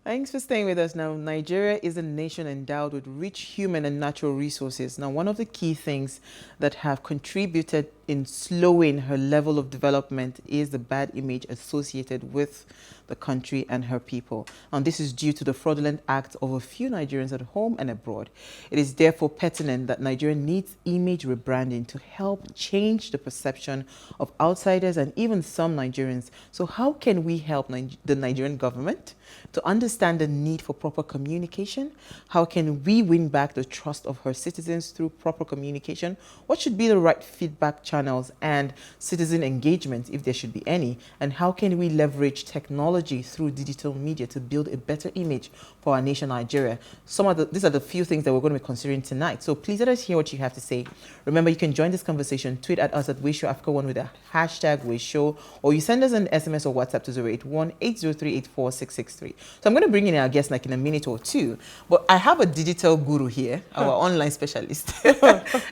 Thanks for staying with us. Now, Nigeria is a nation endowed with rich human and natural resources. Now, one of the key things that have contributed in slowing her level of development is the bad image associated with the country and her people. And this is due to the fraudulent acts of a few Nigerians at home and abroad. It is therefore pertinent that Nigeria needs image rebranding to help change the perception of outsiders and even some Nigerians. So how can we help the Nigerian government to understand the need for proper communication? How can we win back the trust of her citizens through proper communication? What should be the right feedback channels and citizen engagement, if there should be any? And how can we leverage technology through digital media to build a better image for our nation, Nigeria? These are the few things that we're going to be considering tonight. So please let us hear what you have to say. Remember, you can join this conversation. Tweet at us at WeShowAfrica1 with a hashtag WeShow, or you send us an SMS or WhatsApp to 081-803-84663. So I'm going to bring in our guest like in a minute or two, but I have a digital guru here, our online specialist,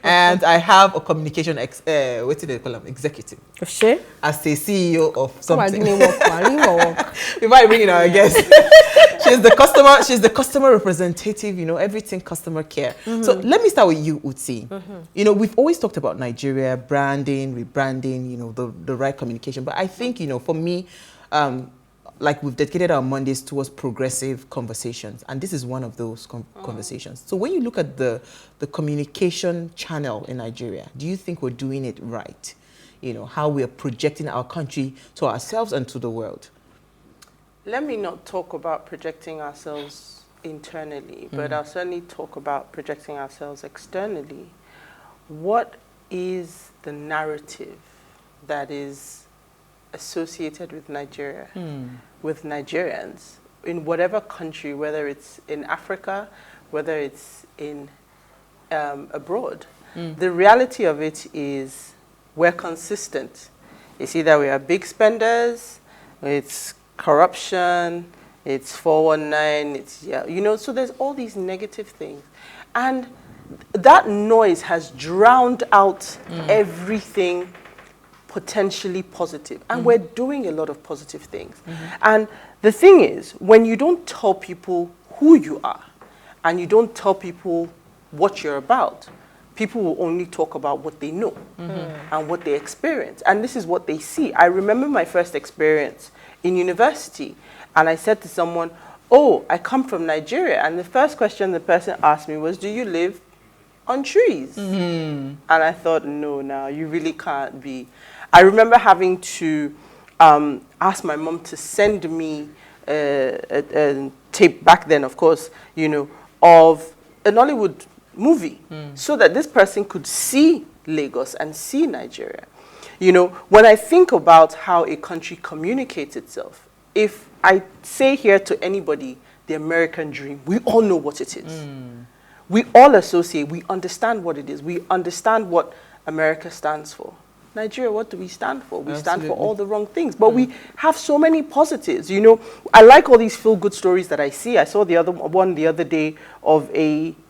and I have a communication what do they call him? Executive. Sure. As a CEO of something. We might bring in our guest. She's the customer representative, everything customer care. So let me start with you, Utsi. We've always talked about Nigeria, branding, rebranding, the right communication. But I think, for me, like we've dedicated our Mondays towards progressive conversations, and this is one of those conversations. So when you look at the communication channel in Nigeria, do you think we're doing it right? How we are projecting our country to ourselves and to the world? Let me not talk about projecting ourselves internally, but I'll certainly talk about projecting ourselves externally. What is the narrative that is associated with Nigeria, with Nigerians, in whatever country, whether it's in Africa, whether it's in abroad? The reality of it is we're consistent. It's either we are big spenders, it's corruption, it's 419, it's, so there's all these negative things. And that noise has drowned out everything potentially positive. And we're doing a lot of positive things. And the thing is, when you don't tell people who you are, and you don't tell people what you're about, people will only talk about what they know and what they experience. And this is what they see. I remember my first experience in university, and I said to someone, "Oh, I come from Nigeria." And the first question the person asked me was, "Do you live on trees?" And I thought, no, you really can't be. I remember having to ask my mom to send me a tape back then, of course, of a Nollywood movie so that this person could see Lagos and see Nigeria. When I think about how a country communicates itself, if I say here to anybody the American dream, we all know what it is. We all associate, we understand what it is. We understand what America stands for. Nigeria, what do we stand for? We stand for all the wrong things. But we have so many positives. I like all these feel-good stories that I see. I saw the other day of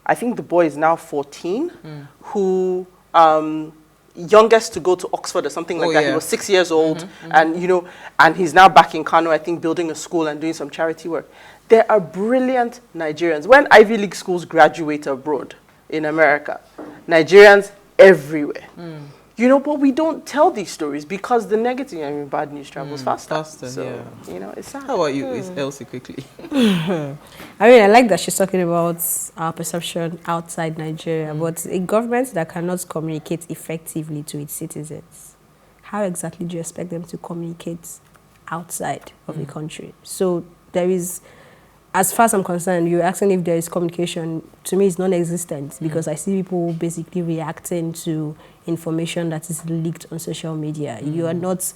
I think the boy is now 14, who, youngest to go to Oxford or something like that. Yeah. He was 6 years old, and and he's now back in Kano, I think, building a school and doing some charity work. There are brilliant Nigerians. When Ivy League schools graduate abroad in America, Nigerians everywhere. But we don't tell these stories because the negative, bad news travels faster. So, it's sad. How about you, Elsie, quickly? I like that she's talking about our perception outside Nigeria, but a government that cannot communicate effectively to its citizens, how exactly do you expect them to communicate outside of the country? So there is, as far as I'm concerned, you're asking if there is communication. To me, it's non-existent because I see people basically reacting to information that is leaked on social media. You are not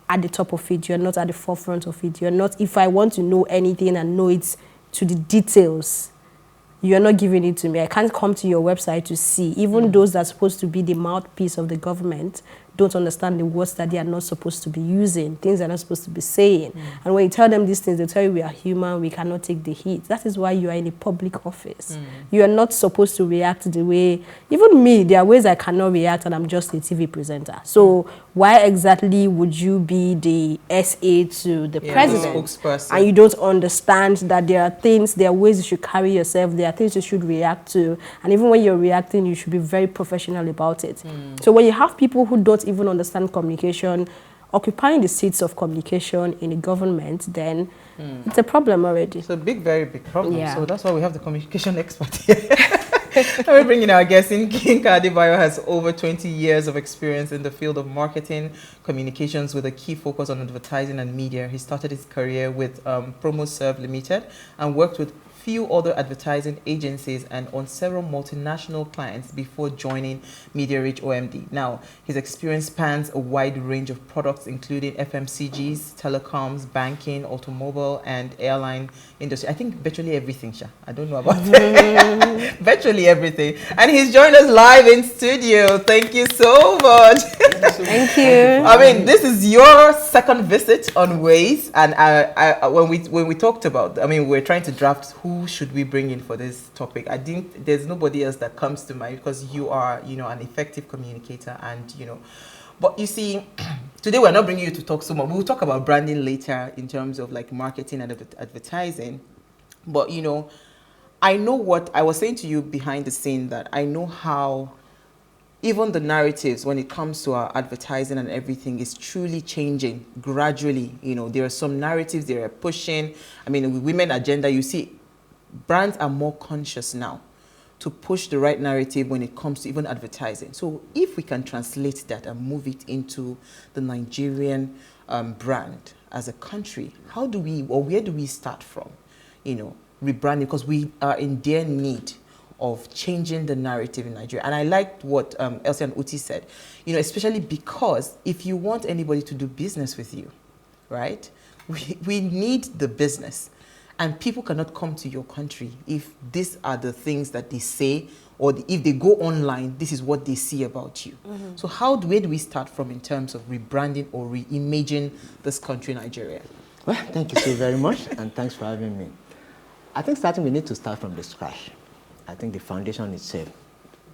at the top of it. You're not at the forefront of it. You're not, if I want to know anything and know it to the details, you're not giving it to me. I can't come to your website to see. Even those that are supposed to be the mouthpiece of the government don't understand the words that they are not supposed to be using, things they're not supposed to be saying. And when you tell them these things, they tell you we are human, we cannot take the heat. That is why you are in a public office. You are not supposed to react the way, even me, there are ways I cannot react and I'm just a TV presenter. So why exactly would you be the SA to the president? The spokesperson. And you don't understand that there are ways you should carry yourself, there are things you should react to, and even when you're reacting, you should be very professional about it. So when you have people who don't even understand communication, occupying the seats of communication in the government, then it's a problem already. It's a very big problem. Yeah. So that's why we have the communication expert here. We're bringing our guest in. Yinka Adebayo has over 20 years of experience in the field of marketing, communications with a key focus on advertising and media. He started his career with PromoServe Limited and worked with few other advertising agencies and on several multinational clients before joining MediaReach OMD. Now, his experience spans a wide range of products, including FMCGs, telecoms, banking, automobile, and airline industry. I think virtually everything, Sha. I don't know about virtually everything. And he's joined us live in studio. Thank you so much. Thank you. I mean, this is your second visit on Ways, and when we talked about, we're trying to draft who should we bring in for this topic. I think there's nobody else that comes to mind because you are, an effective communicator, and But you see, today we're not bringing you to talk so much. We'll talk about branding later in terms of like marketing and advertising. But I know what I was saying to you behind the scene, that I know how even the narratives when it comes to our advertising and everything is truly changing gradually. There are some narratives they are pushing. With women agenda, you see brands are more conscious now to push the right narrative when it comes to even advertising. So if we can translate that and move it into the Nigerian brand as a country, where do we start from, rebranding? Because we are in dire need of changing the narrative in Nigeria. And I liked what Elsie and Uti said, especially because if you want anybody to do business with you, right, we need the business. And people cannot come to your country if these are the things that they say, or if they go online, this is what they see about you. So where do we start from in terms of rebranding or reimaging this country, Nigeria? Well, thank you so very much, and thanks for having me. I think we need to start from the scratch. I think the foundation itself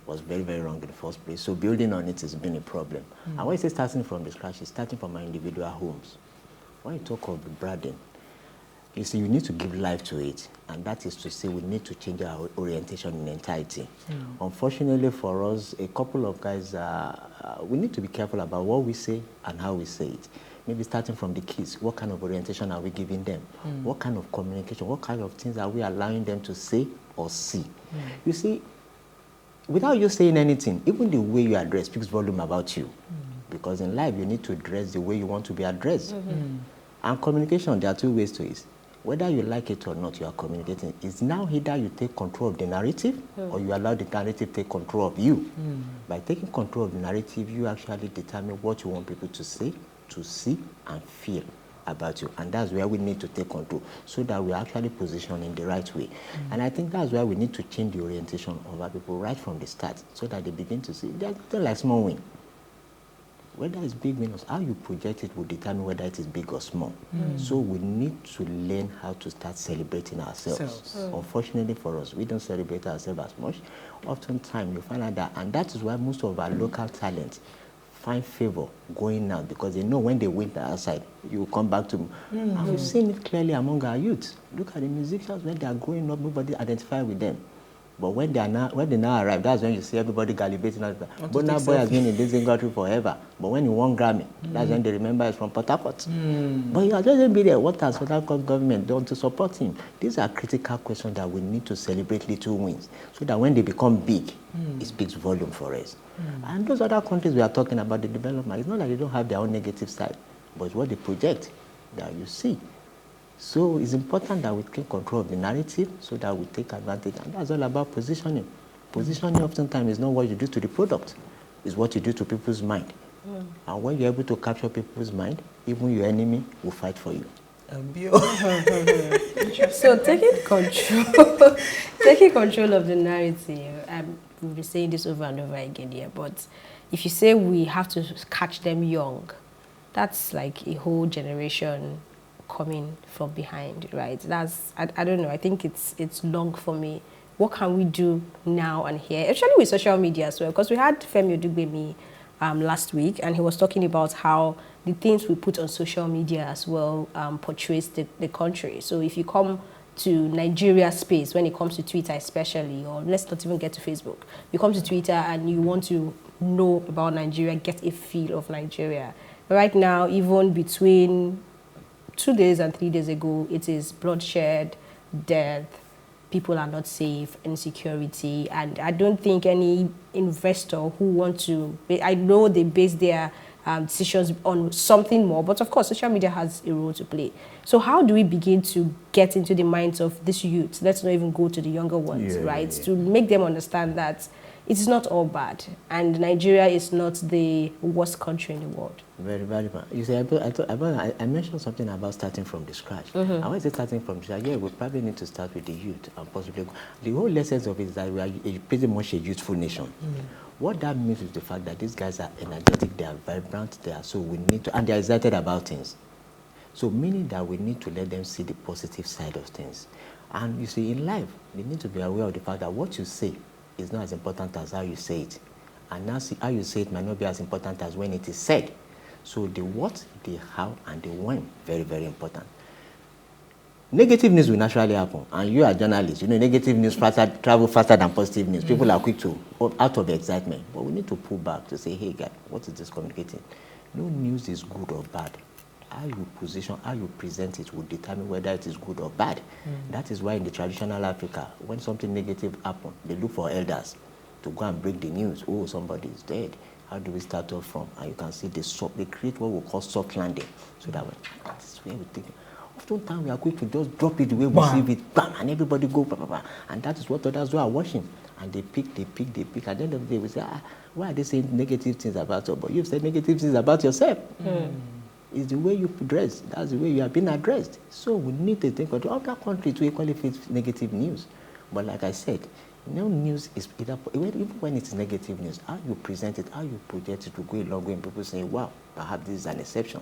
was very, very wrong in the first place. So building on it has been a problem. And when I say starting from the scratch, it's starting from our individual homes. When you talk of the branding, you see, you need to give life to it, and that is to say we need to change our orientation in entirety. Unfortunately for us, a couple of guys, we need to be careful about what we say and how we say it. Maybe starting from the kids, what kind of orientation are we giving them? What kind of communication, what kind of things are we allowing them to say or see? You see, without you saying anything, even the way you address speaks volume about you. Because in life, you need to address the way you want to be addressed. And communication, there are two ways to it. Whether you like it or not, you are communicating. It's now either you take control of the narrative or you allow the narrative to take control of you. By taking control of the narrative, you actually determine what you want people to say, to see, and feel about you. And that's where we need to take control so that we are actually positioned in the right way. And I think that's where we need to change the orientation of our people right from the start so that they begin to see they're like small win. Whether it's big win or how you project it will determine whether it is big or small. So we need to learn how to start celebrating ourselves. Unfortunately for us, we don't celebrate ourselves as much. Oftentimes you find out that, and that is why most of our local talent find favor going out, because they know when they win the outside, you will come back to them. And we've seen it clearly among our youth. Look at the musicians, when they are growing up, nobody identify with them. But when they now arrive, that's when you see everybody gallivating. But now boy has been in this country forever. But when he won Grammy, that's when they remember it's from Port Harcourt. But he has just been there. What has Port Harcourt government done to support him? These are critical questions that we need to celebrate little wins, so that when they become big, it speaks volume for us. And those other countries we are talking about, the development, it's not like they don't have their own negative side, but it's what they project that you see. So it's important that we take control of the narrative so that we take advantage. And that's all about positioning. Positioning oftentimes is not what you do to the product, it's what you do to people's mind. And when you're able to capture people's mind, even your enemy will fight for you. So taking control of the narrative, we've been saying this over and over again here, but if you say we have to catch them young, that's like a whole generation coming from behind, right? I don't know, I think it's long for me. What can we do now and here, especially with social media as well? Because we had Femi Odugbemi last week, and he was talking about how the things we put on social media as well portrays the country. So if you come to Nigeria space, when it comes to Twitter especially, or let's not even get to Facebook, you come to Twitter and you want to know about Nigeria, get a feel of Nigeria. Right now, even between 2 days and 3 days ago, it is bloodshed, death, people are not safe, insecurity, and I don't think any investor who want to, I know they base their decisions on something more, but of course social media has a role to play. So how do we begin to get into the minds of this youth? Let's not even go to the younger ones, right? To make them understand that it's not all bad, and Nigeria is not the worst country in the world. Very valuable. You see, I mentioned something about starting from the scratch. I want to say starting from the scratch. Yeah, we probably need to start with the youth and possibly the whole essence of it is that we are pretty much a youthful nation. What that means is the fact that these guys are energetic, they are vibrant, they are so we need to, and they are excited about things. So meaning that we need to let them see the positive side of things. And you see, in life, they need to be aware of the fact that what you say is not as important as how you say it. And now how you say it might not be as important as when it is said. So the what, the how, and the when, very, very important. Negative news will naturally happen. And you are journalists, you know, negative news travel faster than positive news. People are quick to, out of excitement. But we need to pull back to say, hey, guys, what is this communicating? No news is good or bad. How you position, how you present it will determine whether it is good or bad. That is why in the traditional Africa, when something negative happens, they look for elders to go and break the news. Oh, somebody is dead. How do we start off from? And you can see they create what we call soft landing. So that way, that's where we think. Oftentimes we are quick to just drop it the way we see it, bam, and everybody go, bam, bam, bam. And that is what others are watching. And they pick. At the end of the day, we say, why are they saying negative things about us? But you've said negative things about yourself. It's the way you dress. That's the way you have been addressed. So we need to think of other countries to equally face negative news. But like I said, no news is either, even when it's negative news, how you present it, how you project it will go a long way, and people say, wow, perhaps this is an exception.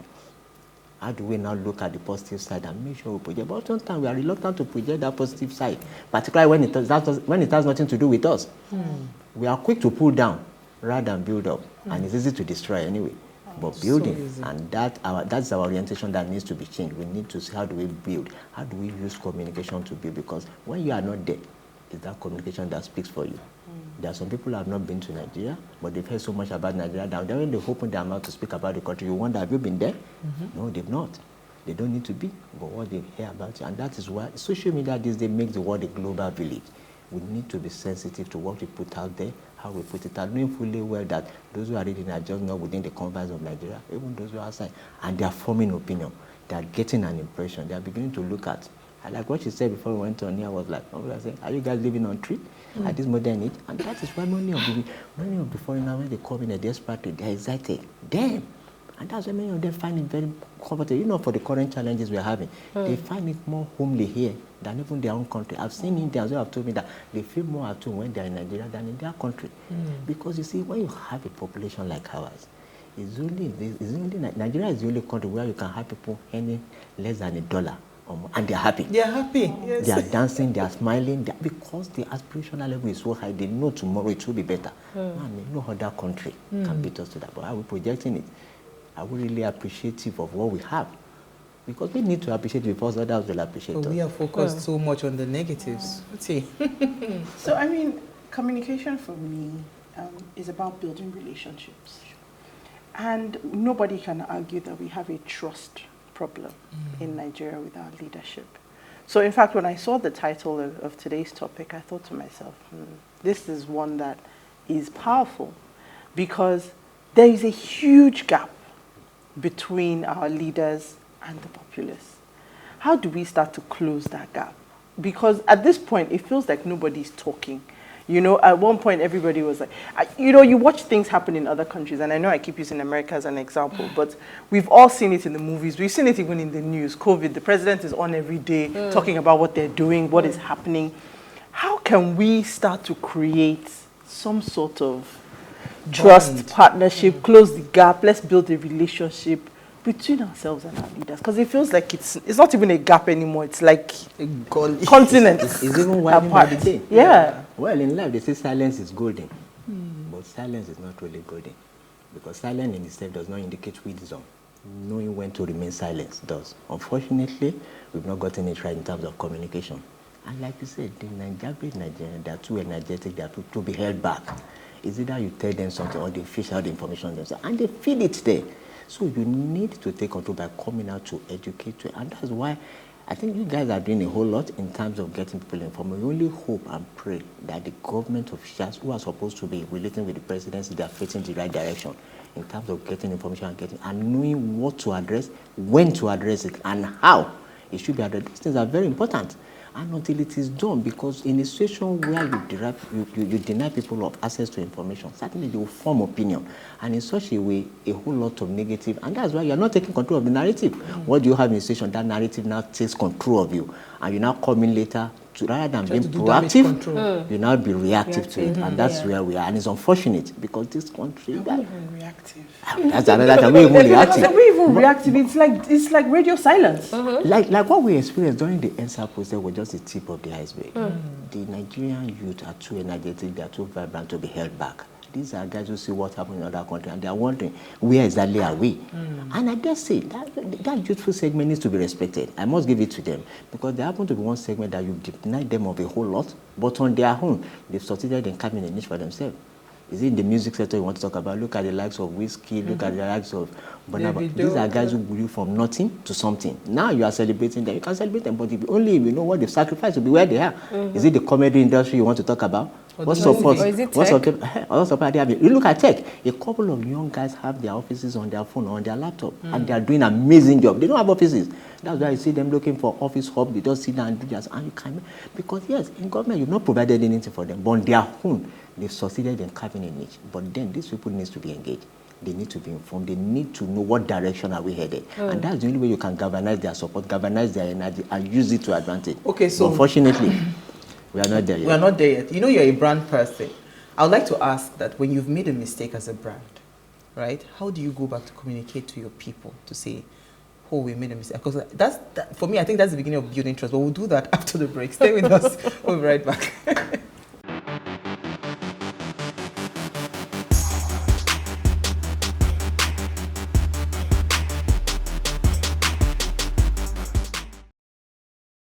How do we now look at the positive side and make sure we project? But sometimes we are reluctant to project that positive side, particularly when it has nothing to do with us. We are quick to pull down rather than build up, and it's easy to destroy anyway. But building, so and that's our orientation that needs to be changed. We need to see how do we build, how do we use communication to build, because when you are not there, it's that communication that speaks for you. There are some people who have not been to Nigeria, but they've heard so much about Nigeria that when they open their mouth to speak about the country, you wonder, have you been there? No, they've not. They don't need to be, but what they hear about you, and that is why social media these days makes the world a global village. We need to be sensitive to what we put out there, how we put it out, knowing fully well that those who are reading are just not within the confines of Nigeria, even those who are outside, and they are forming opinion. They are getting an impression. They are beginning to look at. I like what you said before we went on here. I was like, I said, are you guys living on tree at this modern age? And that is why many of the foreigners, when they come in a desperate, they are excited. Damn. And that's why many of them find it very comfortable. You know, for the current challenges we are having, they find it more homely here than even their own country. I've seen Indians who have told me that they feel more at home when they are in Nigeria than in their country. Because you see, when you have a population like ours, Nigeria is the only country where you can have people earning less than $1. And they are happy. They are happy, yes. They are dancing, they are smiling, because the aspirational level is so high, they know tomorrow it will be better. Man, no other country can beat us to that. But are we projecting it? Are we really appreciative of what we have? Because we need to appreciate it before others will appreciate us. We are focused so much on the negatives. Let's see. So, I mean, communication for me is about building relationships. And nobody can argue that we have a trust problem in Nigeria with our leadership. So in fact, when I saw the title of today's topic, I thought to myself, this is one that is powerful, because there is a huge gap between our leaders and the populace. How do we start to close that gap? Because at this point, it feels like nobody's talking. You know, at one point, everybody was like, you know, you watch things happen in other countries, and I know I keep using America as an example, but we've all seen it in the movies. We've seen it even in the news. COVID, the president is on every day talking about what they're doing, what is happening. How can we start to create some sort of trust, partnership, close the gap, let's build a relationship between ourselves and our leaders? Because it feels like it's not even a gap anymore. It's like a continent. It's even widening by the day. Yeah. Well, in life, they say silence is golden. But silence is not really golden. because silence in itself does not indicate wisdom. Knowing when to remain silent does. Unfortunately, we've not gotten it right in terms of communication. And like you said, the Nigerian, they are too energetic, they are too to be held back. It's either you tell them something or they fish out the information themselves, and they feel it there. So you need to take control by coming out to educate, and that's why I think you guys are doing a whole lot in terms of getting people informed. We only hope and pray that the government officials who are supposed to be relating with the presidency, they are facing the right direction in terms of getting information and knowing what to address, when to address it, and how it should be addressed. These things are very important. And until it is done, because in a situation where you deny people of access to information, certainly they will form opinion. And in such a way, a whole lot of negative, and that's why you're not taking control of the narrative. What do you have in a situation? That narrative now takes control of you. And you now come in later, rather than being proactive, you now be reactive to it. And that's where we are. And it's unfortunate, because this country... Are we even reactive? That's another time. We're even reactive. Are we even reactive? It's like radio silence. Like what we experienced during the NSA process was just the tip of the iceberg. The Nigerian youth are too energetic, they are too vibrant to be held back. These are guys who see what happened in other countries, and they are wondering, where exactly are we? And I dare say, that youthful segment needs to be respected. I must give it to them, because there happen to be one segment that you've denied them of a whole lot, but on their own, they've succeeded in carving a niche for themselves. Is it in the music sector you want to talk about? Look at the likes of Whiskey, look at the likes of Bonaba. These are guys who grew from nothing to something. Now you are celebrating them. You can celebrate them, but only if you know what they've sacrificed to be where they are. Is it the comedy industry you want to talk about? What support? Or is it tech? What support they have? You look at tech. A couple of young guys have their offices on their phone or on their laptop, and they are doing an amazing job. They don't have offices. That's why you see them looking for office hub. They just sit down and do this, and you can, because yes, in government you've not provided anything for them, but on their own they've succeeded in carving a niche. But then these people need to be engaged. They need to be informed. They need to know what direction are we headed. And that's the only way you can galvanize their support, galvanize their energy, and use it to advantage. Okay, so but unfortunately, we are not there yet. We are not there yet. You know, you're a brand person. I would like to ask that when you've made a mistake as a brand, right, how do you go back to communicate to your people to say, oh, we made a mistake? Because for me, I think that's the beginning of building trust. But we'll do that after the break. Stay with us. We'll be right back.